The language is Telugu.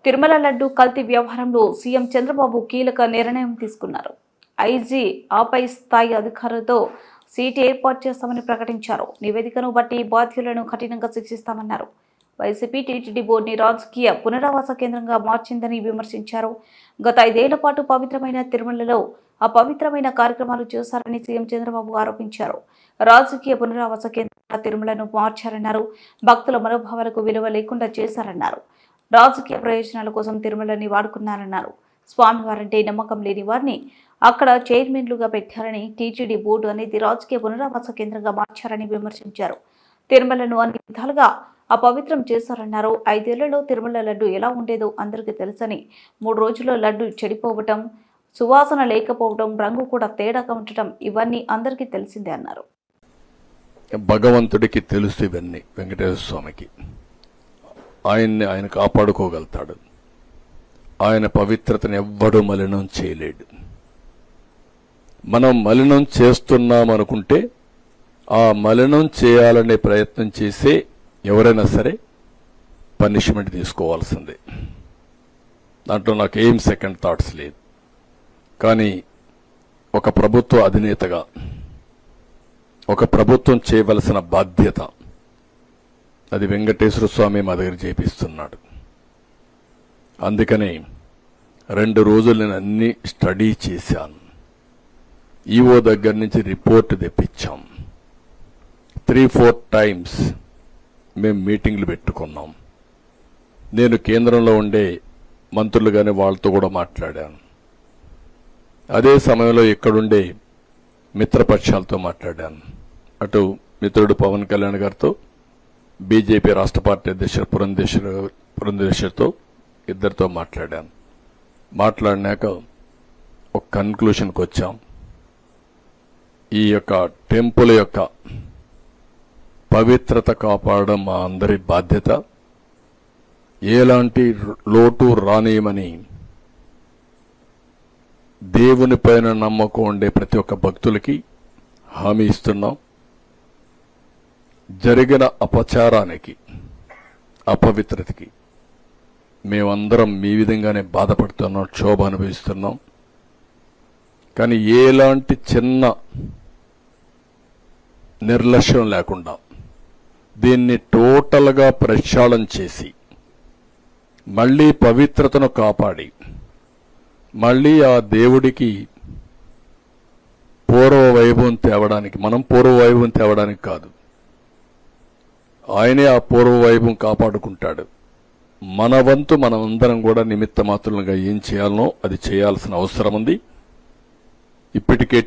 తిరుమల లడ్డు కల్తీ వ్యవహారంలో సీఎం చంద్రబాబు కీలక నిర్ణయం తీసుకున్నారు. ఐజీ ఆపై స్థాయి అధికారులతో సీట్ ఏర్పాటు చేస్తామని ప్రకటించారు. నివేదికను బట్టి బాధ్యులను కఠినంగా శిక్షిస్తామన్నారు. వైసీపీ టీటీడీ బోర్డుని రాజకీయ పునరావాస కేంద్రంగా మార్చిందని విమర్శించారు. గత 5 ఏళ్ల పాటు పవిత్రమైన తిరుమలలో అపవిత్రమైన కార్యక్రమాలు చేశారని సీఎం చంద్రబాబు ఆరోపించారు. రాజకీయ పునరావాస కేంద్రంగా తిరుమలను మార్చారన్నారు. భక్తుల మనోభావాలకు విలువ లేకుండా చేశారన్నారు. రాజకీయ ప్రయోజనాల కోసం తిరుమలని వాడుకున్నారన్నారు. స్వామివారంటే నమ్మకం లేని వారిని అక్కడ చైర్మన్లుగా పెట్టారని, టీటీడీ బోర్డు అనేది రాజకీయ పునరావాస కేంద్రంగా మార్చారని విమర్శించారు. తిరుమలను అన్ని విధాలుగా అపవిత్రం చేశారన్నారు. 5 ఏళ్లలో తిరుమల లడ్డు ఎలా ఉండేదో అందరికీ తెలుసని, 3 రోజుల్లో లడ్డు చెడిపోవటం, సువాసన లేకపోవడం, రంగు కూడా తేడాగా ఉండటం ఇవన్నీ అందరికీ తెలిసిందే అన్నారు. భగవంతుడికి తెలుసు ఇవన్నీ. వెంకటేశ్వర స్వామికి ఆయన కాపాడుకోగలుగుతాడు. ఆయన పవిత్రతను ఎవ్వడూ మలినం చేయలేడు. మనం మలినం చేస్తున్నామనుకుంటే ఆ మలినం చేయాలనే ప్రయత్నం చేసే ఎవరైనా సరే పనిష్మెంట్ తీసుకోవాల్సిందే. దాంట్లో నాకు ఏం సెకండ్ థాట్స్ లేదు. కానీ ఒక ప్రభుత్వ అధినేతగా ఒక ప్రభుత్వం చేయవలసిన బాధ్యత అది వెంకటేశ్వర స్వామి మా దగ్గర చేపిస్తున్నాడు. అందుకనే 2 రోజులు నేను అన్ని స్టడీ చేశాను. ఈఓ దగ్గర నుంచి రిపోర్ట్ తెప్పించాం. 3-4 టైమ్స్ మేము మీటింగ్లు పెట్టుకున్నాం. నేను కేంద్రంలో ఉండే మంత్రులు కానీ వాళ్ళతో కూడా మాట్లాడాను. అదే సమయంలో ఇక్కడుండే మిత్రపక్షాలతో మాట్లాడాను. అటు మిత్రుడు పవన్ కళ్యాణ్ గారితో, బీజేపీ రాష్ట్ర పార్టీ అధ్యక్షుడు పురంధేశ్వరితో ఇద్దరితో మాట్లాడాను. మాట్లాడినాక ఒక కన్క్లూషన్కి వచ్చాం. ఈ యొక్క టెంపుల్ యొక్క పవిత్రత కాపాడడం మా అందరి బాధ్యత. ఎలాంటి లోటు రానియమని దేవుని పైన నమ్మకం ఉండే ప్రతి ఒక్క భక్తులకి హామీ ఇస్తున్నాం. జరిగిన అపచారానికి, అపవిత్రతకి మేమందరం మీ విధంగానే బాధపడుతున్నాం, క్షోభ అనుభవిస్తున్నాం. కానీ ఎలాంటి చిన్న నిర్లక్ష్యం లేకుండా దీన్ని టోటల్గా ప్రక్షాళన చేసి మళ్లీ పవిత్రతను కాపాడి మళ్లీ ఆ దేవుడికి పూర్వ వైభవం తేవడానికి, మనం పూర్వ వైభవం తేవడానికి కాదు, ఆయనే ఆ పూర్వ వైభవం కాపాడుకుంటాడు. మన వంతు మనమందరం కూడా నిమిత్త మాత్రులుగా ఏం చేయాలనో అది చేయాల్సిన అవసరం ఉంది. ఇప్పటికే